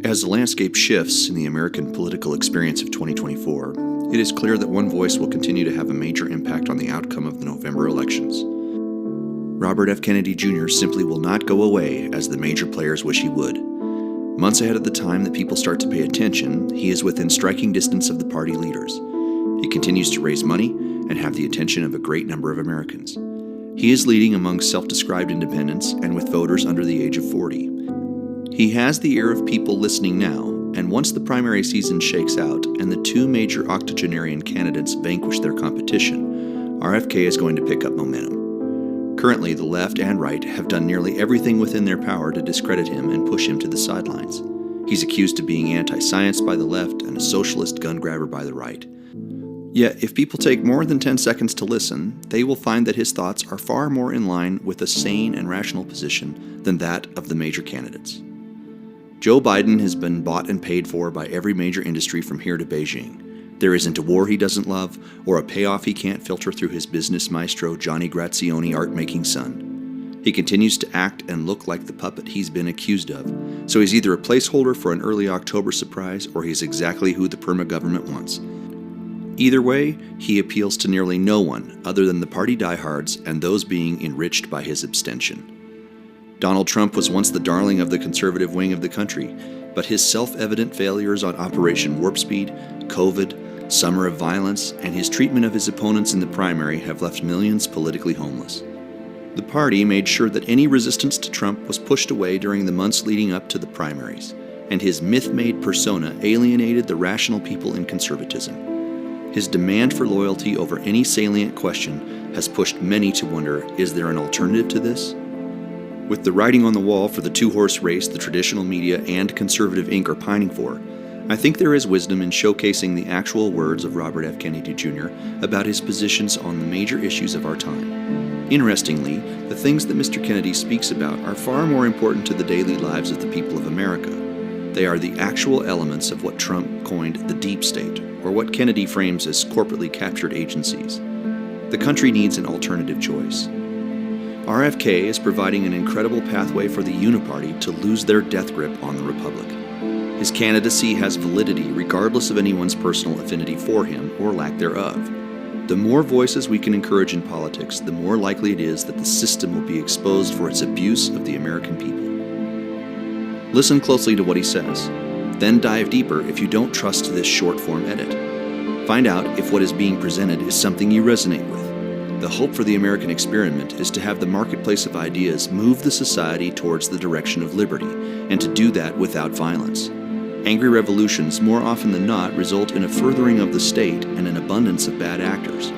As the landscape shifts in the American political experience of 2024, it is clear that one voice will continue to have a major impact on the outcome of the November elections. Robert F. Kennedy Jr. simply will not go away as the major players wish he would. Months ahead of the time that people start to pay attention, he is within striking distance of the party leaders. He continues to raise money and have the attention of a great number of Americans. He is leading among self-described independents and with voters under the age of 40. He has the ear of people listening now, and once the primary season shakes out and the two major octogenarian candidates vanquish their competition, RFK is going to pick up momentum. Currently, the left and right have done nearly everything within their power to discredit him and push him to the sidelines. He's accused of being anti-science by the left and a socialist gun grabber by the right. Yet, if people take more than 10 seconds to listen, they will find that his thoughts are far more in line with a sane and rational position than that of the major candidates. Joe Biden has been bought and paid for by every major industry from here to Beijing. There isn't a war he doesn't love, or a payoff he can't filter through his business maestro Johnny Grazioni art-making son. He continues to act and look like the puppet he's been accused of, so he's either a placeholder for an early October surprise or he's exactly who the Perma government wants. Either way, he appeals to nearly no one other than the party diehards and those being enriched by his abstention. Donald Trump was once the darling of the conservative wing of the country, but his self-evident failures on Operation Warp Speed, COVID, Summer of Violence, and his treatment of his opponents in the primary have left millions politically homeless. The party made sure that any resistance to Trump was pushed away during the months leading up to the primaries, and his myth-made persona alienated the rational people in conservatism. His demand for loyalty over any salient question has pushed many to wonder, is there an alternative to this? With the writing on the wall for the two-horse race the traditional media and conservative ink are pining for, I think there is wisdom in showcasing the actual words of Robert F. Kennedy Jr. about his positions on the major issues of our time. Interestingly, the things that Mr. Kennedy speaks about are far more important to the daily lives of the people of America. They are the actual elements of what Trump coined the deep state, or what Kennedy frames as corporately captured agencies. The country needs an alternative choice. RFK is providing an incredible pathway for the Uniparty to lose their death grip on the Republic. His candidacy has validity regardless of anyone's personal affinity for him or lack thereof. The more voices we can encourage in politics, the more likely it is that the system will be exposed for its abuse of the American people. Listen closely to what he says, then dive deeper if you don't trust this short-form edit. Find out if what is being presented is something you resonate with. The hope for the American experiment is to have the marketplace of ideas move the society towards the direction of liberty, and to do that without violence. Angry revolutions, more often than not, result in a furthering of the state and an abundance of bad actors.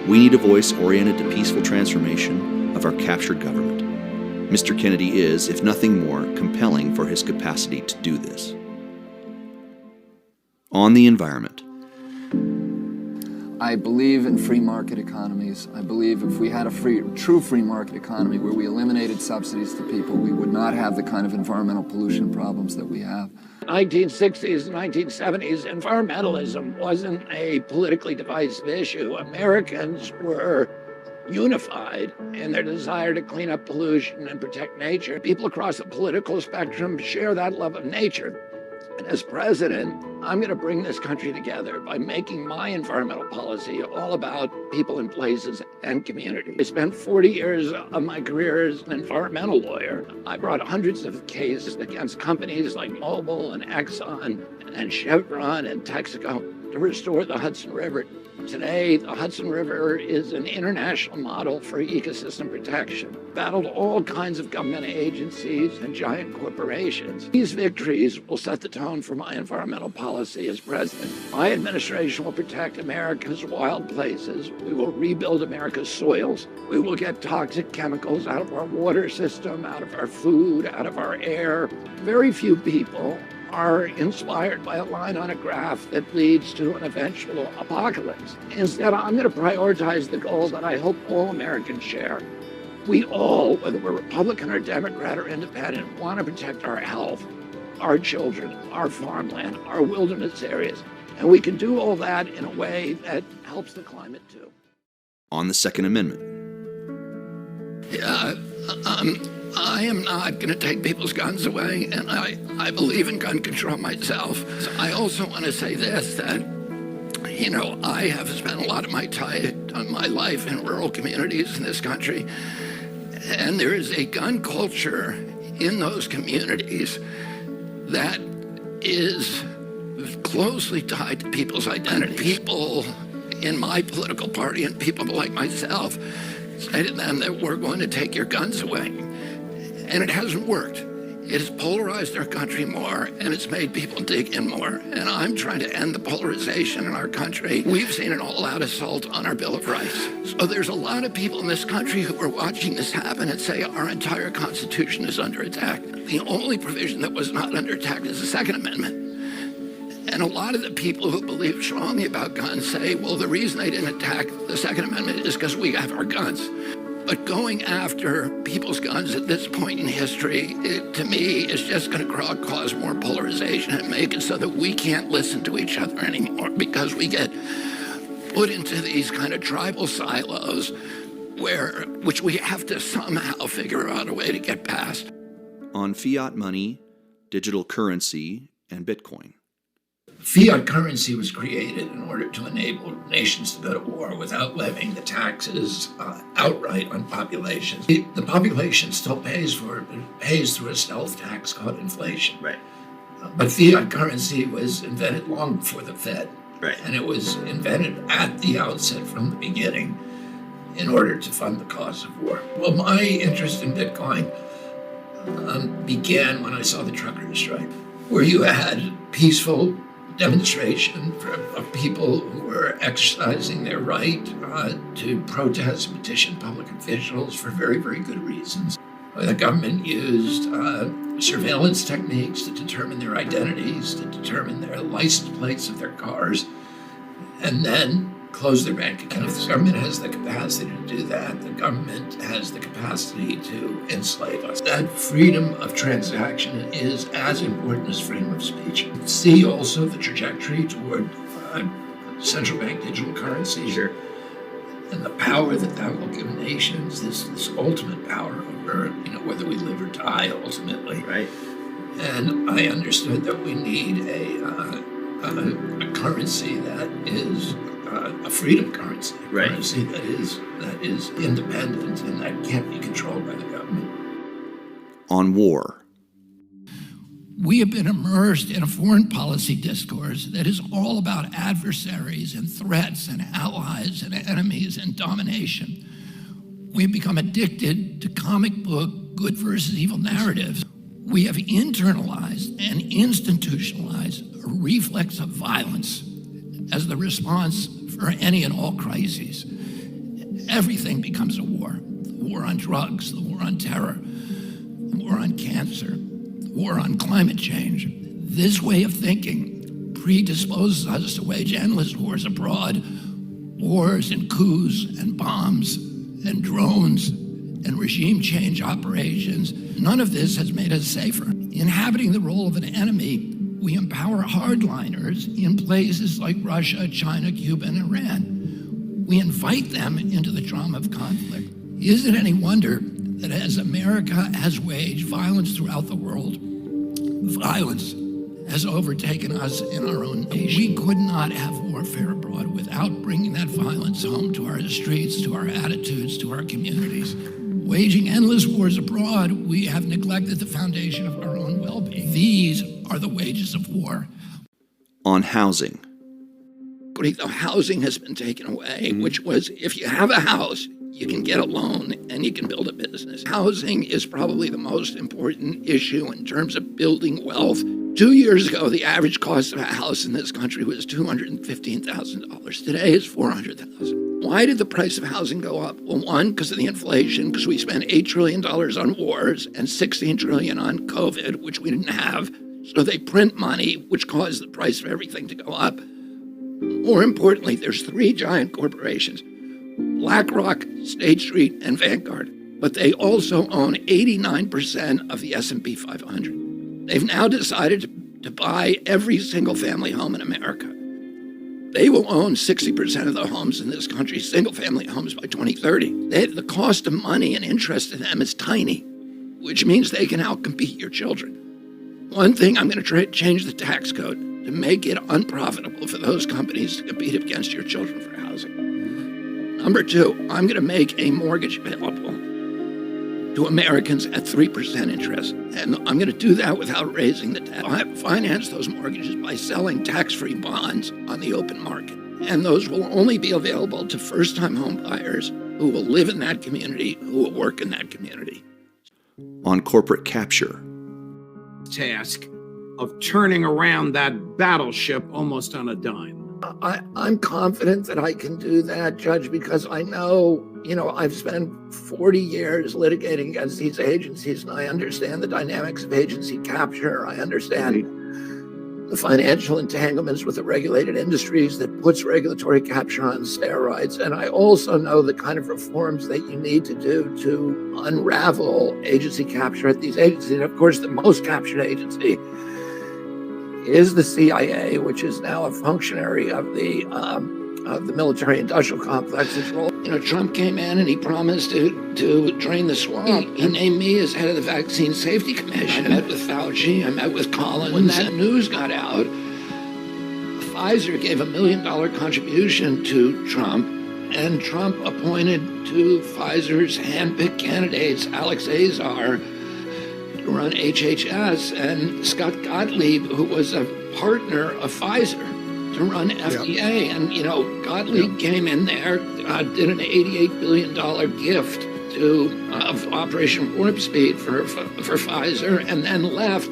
We need a voice oriented to peaceful transformation of our captured government. Mr. Kennedy is, if nothing more, compelling for his capacity to do this. On the environment. I believe in free market economies. I believe if we had a true free market economy where we eliminated subsidies to people, we would not have the kind of environmental pollution problems that we have. 1960s, 1970s, environmentalism wasn't a politically divisive issue. Americans were unified in their desire to clean up pollution and protect nature. People across the political spectrum share that love of nature. And as president, I'm going to bring this country together by making my environmental policy all about people and places and community. I spent 40 years of my career as an environmental lawyer. I brought hundreds of cases against companies like Mobil and Exxon and Chevron and Texaco to restore the Hudson River. Today, the Hudson River is an international model for ecosystem protection. Battled all kinds of government agencies and giant corporations. These victories will set the tone for my environmental policy as president. My administration will protect America's wild places. We will rebuild America's soils. We will get toxic chemicals out of our water system, out of our food, out of our air. Very few people are inspired by a line on a graph that leads to an eventual apocalypse. Instead, I'm going to prioritize the goal that I hope all Americans share. We all, whether we're Republican or Democrat or Independent, want to protect our health, our children, our farmland, our wilderness areas. And we can do all that in a way that helps the climate too. On the Second Amendment. I am not going to take people's guns away, and I believe in gun control myself. So I also want to say this, that, you know, I have spent a lot of my life in rural communities in this country, and there is a gun culture in those communities that is closely tied to people's identity. People in my political party and people like myself say to them that we're going to take your guns away. And it hasn't worked. It has polarized our country more, and it's made people dig in more. And I'm trying to end the polarization in our country. We've seen an all-out assault on our Bill of Rights. So there's a lot of people in this country who are watching this happen and say our entire Constitution is under attack. The only provision that was not under attack is the Second Amendment. And a lot of the people who believe strongly about guns say, well, the reason they didn't attack the Second Amendment is because we have our guns. But going after people's guns at this point in history, to me, is just going to cause more polarization and make it so that we can't listen to each other anymore, because we get put into these kind of tribal silos which we have to somehow figure out a way to get past. On fiat money, digital currency, and Bitcoin. Fiat currency was created in order to enable nations to go to war without levying the taxes outright on populations. The population still pays for it, but it pays through a stealth tax called inflation. Right. But fiat currency was invented long before the Fed. Right. And it was invented at the outset from the beginning in order to fund the cost of war. Well, my interest in Bitcoin began when I saw the truckers' strike, where you had peaceful demonstration of people who were exercising their right to protest and petition public officials for very, very good reasons. The government used surveillance techniques to determine their identities, to determine their license plates of their cars, and then close their bank accounts. The government has the capacity to do that. The government has the capacity to enslave us. That freedom of transaction is as important as freedom of speech. See also the trajectory toward central bank digital currency. Sure. And the power that will give nations, this ultimate power over, whether we live or die ultimately. Right. And I understood that we need a currency that is a freedom currency, a right. currency that is independent and that can't be controlled by the government. On war. We have been immersed in a foreign policy discourse that is all about adversaries and threats and allies and enemies and domination. We've become addicted to comic book good versus evil narratives. We have internalized and institutionalized a reflex of violence as the response for any and all crises. Everything becomes a war. The war on drugs, the war on terror, the war on cancer, the war on climate change. This way of thinking predisposes us to wage endless wars abroad, wars and coups and bombs and drones and regime change operations. None of this has made us safer. Inhabiting the role of an enemy, we empower hardliners in places like Russia, China, Cuba, and Iran. We invite them into the drama of conflict. Is it any wonder that as America has waged violence throughout the world, violence has overtaken us in our own nation? We could not have warfare abroad without bringing that violence home to our streets, to our attitudes, to our communities. Waging endless wars abroad, we have neglected the foundation of our own well-being. These are the wages of war. On housing. The housing has been taken away, which was, if you have a house, you can get a loan and you can build a business. Housing is probably the most important issue in terms of building wealth. 2 years ago, the average cost of a house in this country was $215,000. Today it's $400,000. Why did the price of housing go up? Well, one, because of the inflation, because we spent $8 trillion on wars and $16 trillion on COVID, which we didn't have. So they print money, which caused the price of everything to go up. More importantly, there's 3 giant corporations, BlackRock, State Street, and Vanguard. But they also own 89% of the S&P 500. They've now decided to buy every single family home in America. They will own 60% of the homes in this country, single-family homes, by 2030. The cost of money and interest in them is tiny. which means they can outcompete your children. One thing, I'm going to try to change the tax code to make it unprofitable for those companies to compete against your children for housing. Number two, I'm going to make a mortgage available to Americans at 3% interest. And I'm going to do that without raising the debt. I'll finance those mortgages by selling tax-free bonds on the open market. And those will only be available to first-time home buyers who will live in that community, who will work in that community. On corporate capture. Task of turning around that battleship almost on a dime. I'm confident that I can do that, Judge, because I know, I've spent 40 years litigating against these agencies, and I understand the dynamics of agency capture. I understand the financial entanglements with the regulated industries that puts regulatory capture on steroids. And I also know the kind of reforms that you need to do to unravel agency capture at these agencies. And of course, the most captured agency is the CIA, which is now a functionary of the military-industrial complex's role. Trump came in and he promised to drain the swamp. He named me as head of the Vaccine Safety Commission. I met with Fauci, I met with Collins. When that news got out, Pfizer gave $1 million contribution to Trump, and Trump appointed to Pfizer's hand-picked candidates, Alex Azar, to run HHS, and Scott Gottlieb, who was a partner of Pfizer, to run FDA. And, Gottlieb came in there, did an $88 billion gift of Operation Warp Speed for Pfizer, and then left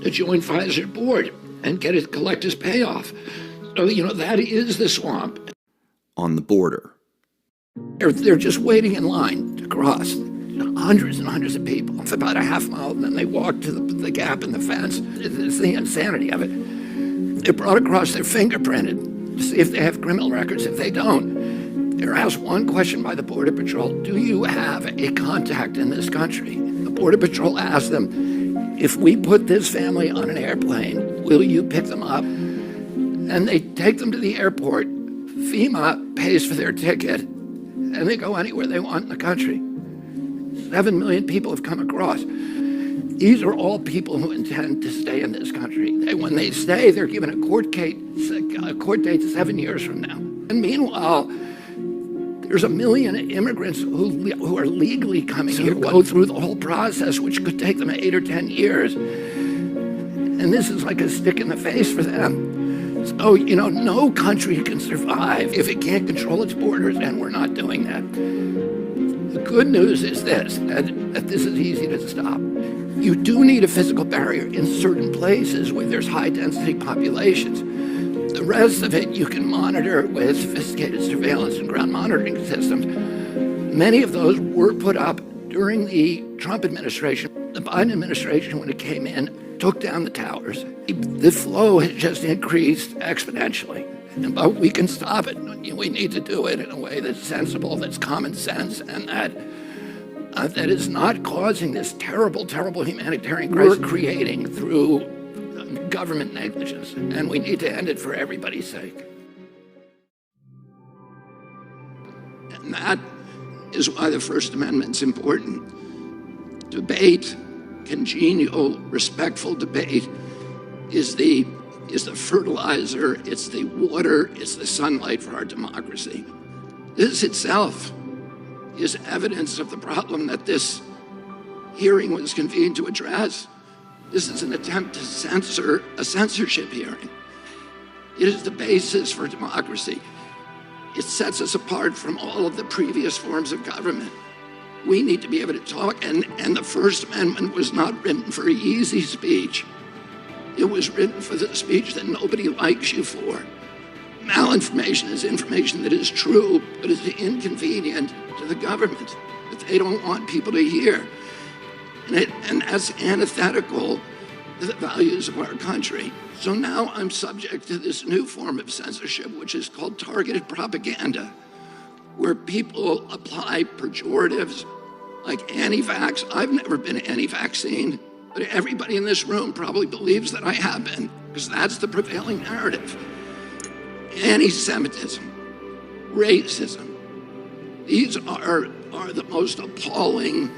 to join Pfizer's board and collect his payoff. So, that is the swamp. On the border. They're just waiting in line to cross. Hundreds and hundreds of people for about a half mile, and then they walk to the gap in the fence. It's the insanity of it. They're brought across, they're fingerprinted to see if they have criminal records. If they don't, they're asked one question by the Border Patrol: do you have a contact in this country? The Border Patrol asks them, if we put this family on an airplane, will you pick them up? And they take them to the airport. FEMA pays for their ticket, and they go anywhere they want in the country. 7 million people have come across. These are all people who intend to stay in this country. When they stay, they're given a court date 7 years from now. And meanwhile, there's 1 million immigrants who are legally coming here, go through the whole process, which could take them 8 or 10 years. And this is like a stick in the face for them. So, no country can survive if it can't control its borders, and we're not doing that. The good news is this, that this is easy to stop. You do need a physical barrier in certain places where there's high-density populations. The rest of it you can monitor with sophisticated surveillance and ground monitoring systems. Many of those were put up during the Trump administration. The Biden administration, when it came in, took down the towers. The flow has just increased exponentially. But we can stop it. We need to do it in a way that's sensible, that's common sense, and that is not causing this terrible, terrible humanitarian crisis we're creating through government negligence. And we need to end it for everybody's sake. And that is why the First Amendment's important. Debate, congenial, respectful debate, is the fertilizer, it's the water, it's the sunlight for our democracy. This itself is evidence of the problem that this hearing was convened to address. This is an attempt to censor a censorship hearing. It is the basis for democracy. It sets us apart from all of the previous forms of government. We need to be able to talk, and the First Amendment was not written for easy speech. It was written for the speech that nobody likes you for. Malinformation is information that is true, but is inconvenient to the government, that they don't want people to hear. And that's antithetical to the values of our country. So now I'm subject to this new form of censorship, which is called targeted propaganda, where people apply pejoratives like anti-vax. I've never been anti-vaccine, but everybody in this room probably believes that I have been, because that's the prevailing narrative. Anti-Semitism, racism, these are the most appalling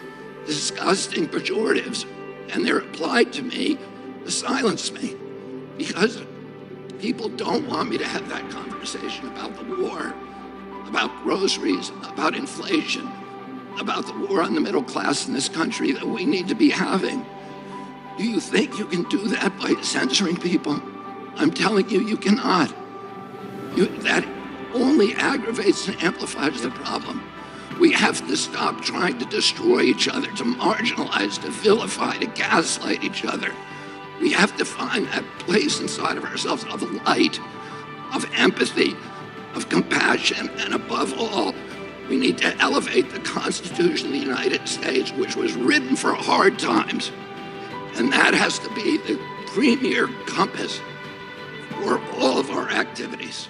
disgusting pejoratives, and they're applied to me to silence me, because people don't want me to have that conversation about the war, about groceries, about inflation, about the war on the middle class in this country that we need to be having. Do you think you can do that by censoring people? I'm telling you, you cannot. That only aggravates and amplifies the problem. We have to stop trying to destroy each other, to marginalize, to vilify, to gaslight each other. We have to find that place inside of ourselves of light, of empathy, of compassion, and above all, we need to elevate the Constitution of the United States, which was written for hard times. And that has to be the premier compass for all of our activities.